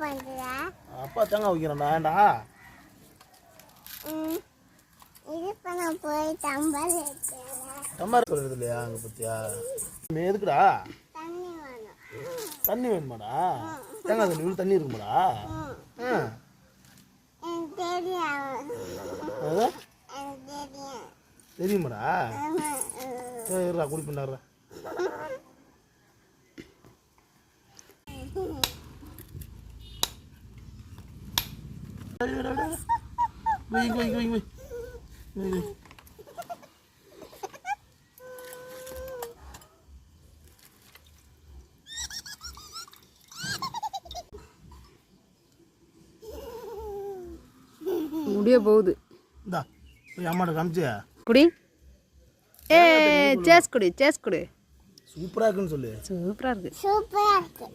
பண்றா? அப்பா தேங்காய் வைக்கிறேன்டா. ஏன்டா? இது பண்ண போய் டம்ளர் எடுத்துறா. டம்ளர் சொல்றது இல்லையா அங்க பத்தியா? நீ எதுக்குடா? தண்ணி வேணும். தண்ணி வேணுமாடா? தேங்காய் தண்ணி உள்ள தண்ணி இருக்குமாடா? எனக்கு தெரியும். எனக்கு தெரியும். தெரியுமாடா? இருடா குடி பண்ணாடுறா. முடிய போகுது. இந்தா போய் அம்மாட்ட காமிச்சியா? குடி. சேஸ் குடி, சேஸ் குடி. சூப்பரா இருக்குன்னு சொல்லு. சூப்பரா இருக்கு. சூப்பரா இருக்கு.